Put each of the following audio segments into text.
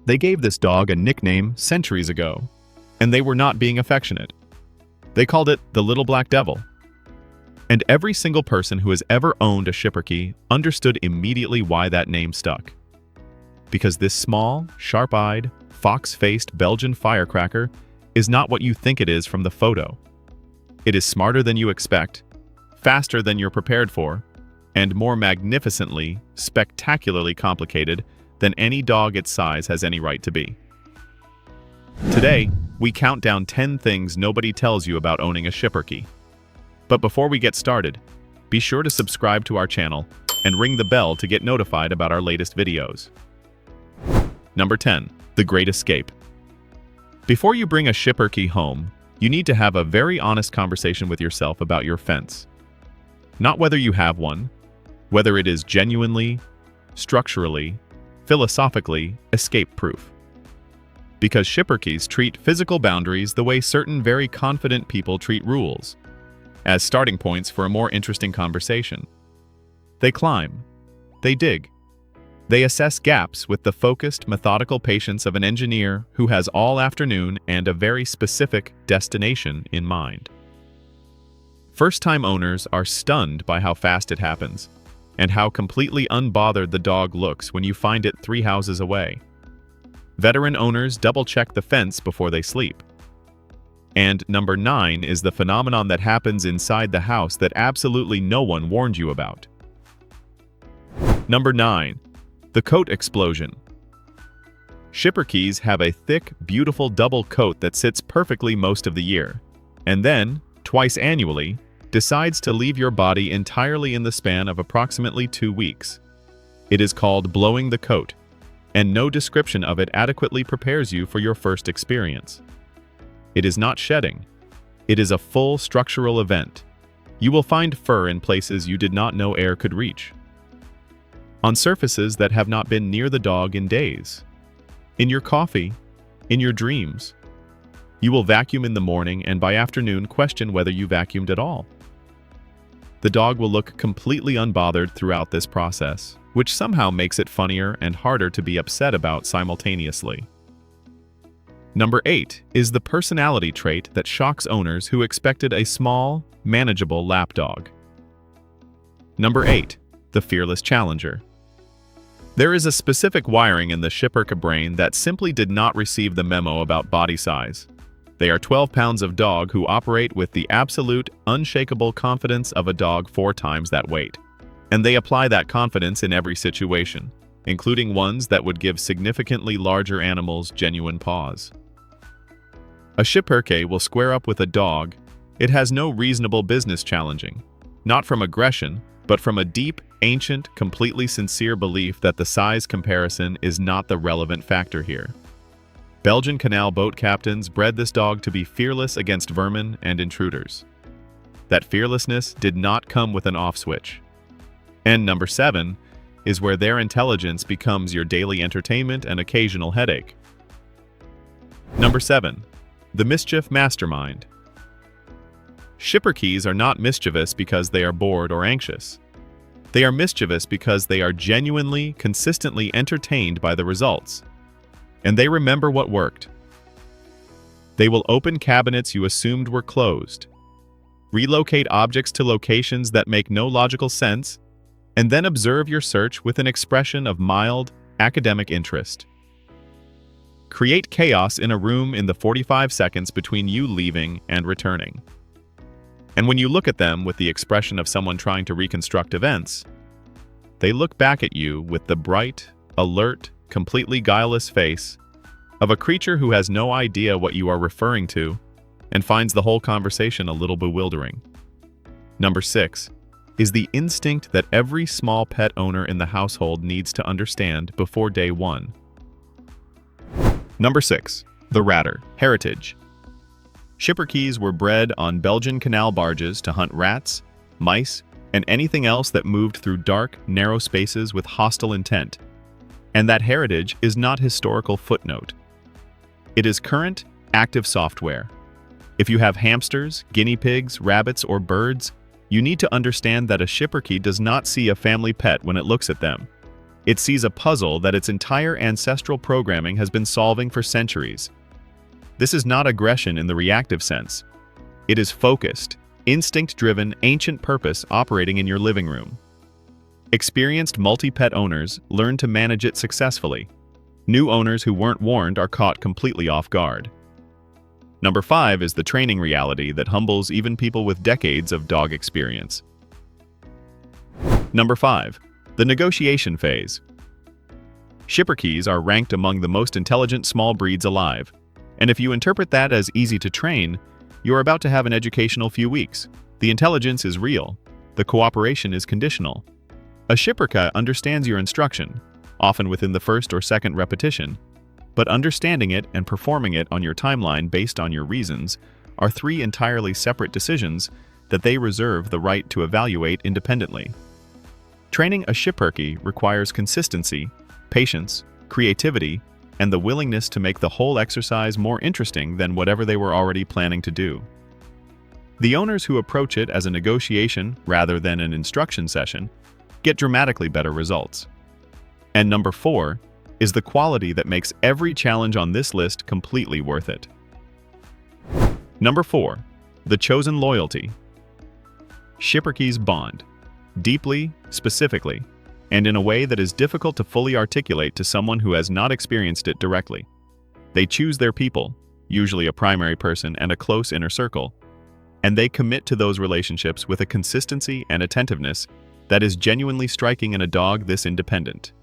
They gave this dog a nickname centuries ago, and they were not being affectionate. They called it the Little Black Devil. And every single person who has ever owned a Schipperke understood immediately why that name stuck. Because this small, sharp-eyed, fox-faced Belgian firecracker is not what you think it is from the photo. It is smarter than you expect, faster than you're prepared for, and more magnificently, spectacularly complicated than any dog its size has any right to be. Today, we count down 10 things nobody tells you about owning a Schipperke. But before we get started, be sure to subscribe to our channel and ring the bell to get notified about our latest videos. Number 10. The Great Escape. Before you bring a Schipperke home, you need to have a very honest conversation with yourself about your fence. Not whether you have one, whether it is genuinely, structurally, philosophically escape-proof. Because Schipperkes treat physical boundaries the way certain very confident people treat rules, as starting points for a more interesting conversation. They climb, they dig, they assess gaps with the focused, methodical patience of an engineer who has all afternoon and a very specific destination in mind. First-time owners are stunned by how fast it happens, and how completely unbothered the dog looks when you find it 3 houses away. Veteran owners double-check the fence before they sleep. And number 9 is the phenomenon that happens inside the house that absolutely no one warned you about. Number 9. The coat explosion. Schipperkes have a thick, beautiful double coat that sits perfectly most of the year, and then, twice annually, decides to leave your body entirely in the span of approximately 2 weeks. It is called blowing the coat, and no description of it adequately prepares you for your first experience. It is not shedding. It is a full structural event. You will find fur in places you did not know air could reach. On surfaces that have not been near the dog in days. In your coffee, in your dreams. You will vacuum in the morning and by afternoon question whether you vacuumed at all. The dog will look completely unbothered throughout this process, which somehow makes it funnier and harder to be upset about simultaneously. Number 8 is the personality trait that shocks owners who expected a small, manageable lapdog. Number 8. The fearless challenger. There is a specific wiring in the Schipperke brain that simply did not receive the memo about body size. They are 12 pounds of dog who operate with the absolute, unshakable confidence of a dog 4 times that weight. And they apply that confidence in every situation, including ones that would give significantly larger animals genuine pause. A Schipperke will square up with a dog it has no reasonable business challenging, not from aggression, but from a deep, ancient, completely sincere belief that the size comparison is not the relevant factor here. Belgian canal boat captains bred this dog to be fearless against vermin and intruders. That fearlessness did not come with an off switch. And number 7 is where their intelligence becomes your daily entertainment and occasional headache. Number 7. The mischief mastermind. Schipperkes are not mischievous because they are bored or anxious. They are mischievous because they are genuinely, consistently entertained by the results. And they remember what worked. They will open cabinets you assumed were closed, relocate objects to locations that make no logical sense, and then observe your search with an expression of mild, academic interest. Create chaos in a room in the 45 seconds between you leaving and returning. And when you look at them with the expression of someone trying to reconstruct events, they look back at you with the bright, alert, completely guileless face of a creature who has no idea what you are referring to and finds the whole conversation a little bewildering. Number 6 is the instinct that every small pet owner in the household needs to understand before day 1. Number 6. The ratter. Heritage. Schipperkes were bred on Belgian canal barges to hunt rats, mice, and anything else that moved through dark, narrow spaces with hostile intent. And that heritage is not historical footnote. It is current, active software. If you have hamsters, guinea pigs, rabbits, or birds, you need to understand that a Schipperke does not see a family pet when it looks at them. It sees a puzzle that its entire ancestral programming has been solving for centuries. This is not aggression in the reactive sense. It is focused, instinct-driven, ancient purpose operating in your living room. Experienced multi-pet owners learn to manage it successfully. New owners who weren't warned are caught completely off guard. Number 5 is the training reality that humbles even people with decades of dog experience. Number 5. The negotiation phase. Schipperkes are ranked among the most intelligent small breeds alive, and if you interpret that as easy to train, you're about to have an educational few weeks. The intelligence is real. The cooperation is conditional. A Schipperke understands your instruction, often within the first or second repetition, but understanding it and performing it on your timeline based on your reasons are 3 entirely separate decisions that they reserve the right to evaluate independently. Training a Schipperke requires consistency, patience, creativity, and the willingness to make the whole exercise more interesting than whatever they were already planning to do. The owners who approach it as a negotiation rather than an instruction session get dramatically better results. And number 4 is the quality that makes every challenge on this list completely worth it. Number 4. The chosen loyalty. Schipperkes bond, deeply, specifically, and in a way that is difficult to fully articulate to someone who has not experienced it directly. They choose their people, usually a primary person and a close inner circle, and they commit to those relationships with a consistency and attentiveness that is genuinely striking in a dog this independent.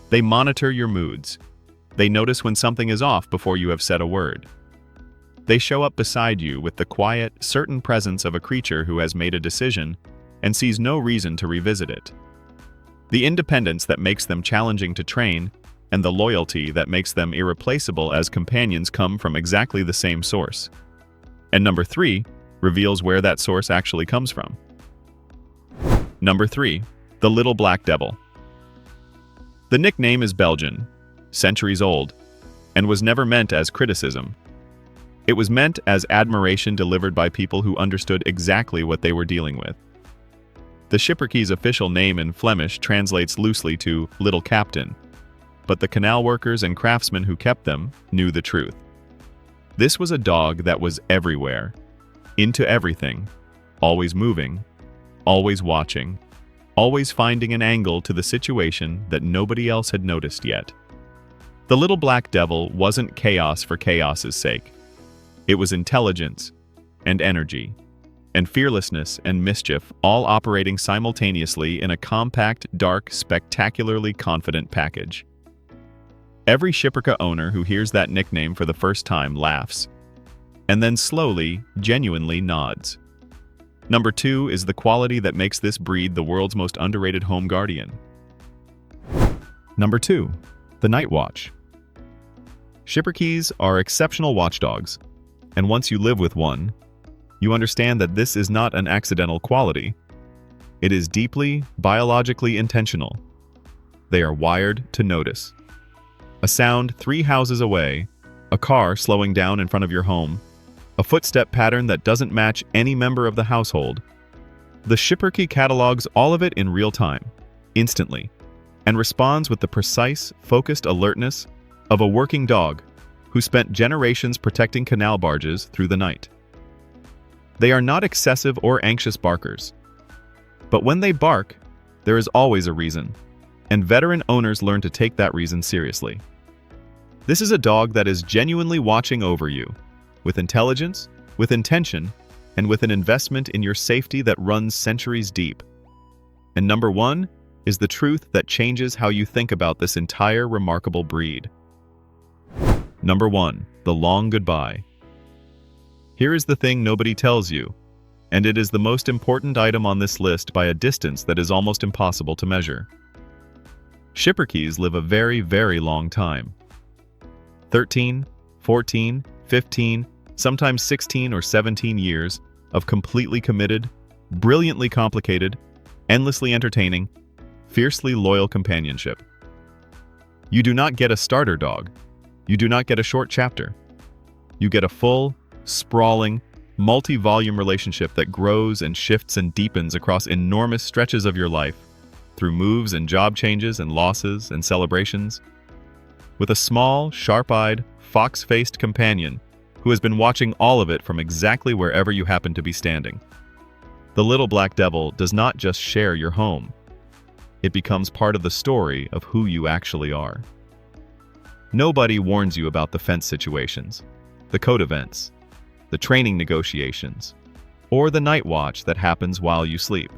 They monitor your moods. They notice when something is off before you have said a word. They show up beside you with the quiet, certain presence of a creature who has made a decision and sees no reason to revisit it. The independence that makes them challenging to train and the loyalty that makes them irreplaceable as companions come from exactly the same source. And number 3 reveals where that source actually comes from. Number 3. The Little Black Devil. The nickname is Belgian, centuries old, and was never meant as criticism. It was meant as admiration delivered by people who understood exactly what they were dealing with. The Schipperke's official name in Flemish translates loosely to Little Captain, but the canal workers and craftsmen who kept them knew the truth. This was a dog that was everywhere, into everything, always moving, always watching, always finding an angle to the situation that nobody else had noticed yet. The Little Black Devil wasn't chaos for chaos's sake. It was intelligence and energy and fearlessness and mischief all operating simultaneously in a compact, dark, spectacularly confident package. Every Schipperke owner who hears that nickname for the first time laughs, and then slowly, genuinely nods. Number 2 is the quality that makes this breed the world's most underrated home guardian. Number 2. The Night Watch. Schipperkes are exceptional watchdogs, and once you live with one, you understand that this is not an accidental quality. It is deeply, biologically intentional. They are wired to notice. A sound 3 houses away, a car slowing down in front of your home, a footstep pattern that doesn't match any member of the household. The Schipperke catalogs all of it in real time, instantly, and responds with the precise, focused alertness of a working dog who spent generations protecting canal barges through the night. They are not excessive or anxious barkers, but when they bark, there is always a reason, and veteran owners learn to take that reason seriously. This is a dog that is genuinely watching over you, with intelligence, with intention, and with an investment in your safety that runs centuries deep. And number 1 is the truth that changes how you think about this entire remarkable breed. Number 1. The long goodbye. Here is the thing nobody tells you, and it is the most important item on this list by a distance that is almost impossible to measure. Schipperkes live a very, very long time. 13, 14, 15, sometimes 16 or 17 years of completely committed, brilliantly complicated, endlessly entertaining, fiercely loyal companionship. You do not get a starter dog. You do not get a short chapter. You get a full, sprawling, multi-volume relationship that grows and shifts and deepens across enormous stretches of your life through moves and job changes and losses and celebrations, with a small, sharp-eyed, fox-faced companion who has been watching all of it from exactly wherever you happen to be standing. The little black devil does not just share your home. It becomes part of the story of who you actually are. Nobody warns you about the fence situations, the code events, the training negotiations, or the night watch that happens while you sleep.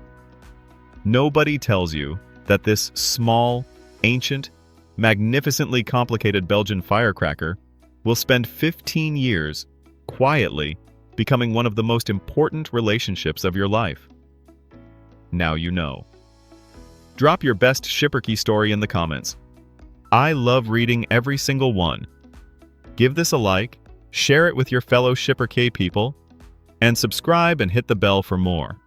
Nobody tells you that this small, ancient, magnificently complicated Belgian firecracker will spend 15 years quietly becoming one of the most important relationships of your life. Now you know. Drop your best Schipperke story in the comments. I love reading every single one. Give this a like, share it with your fellow Schipperke people, and subscribe and hit the bell for more.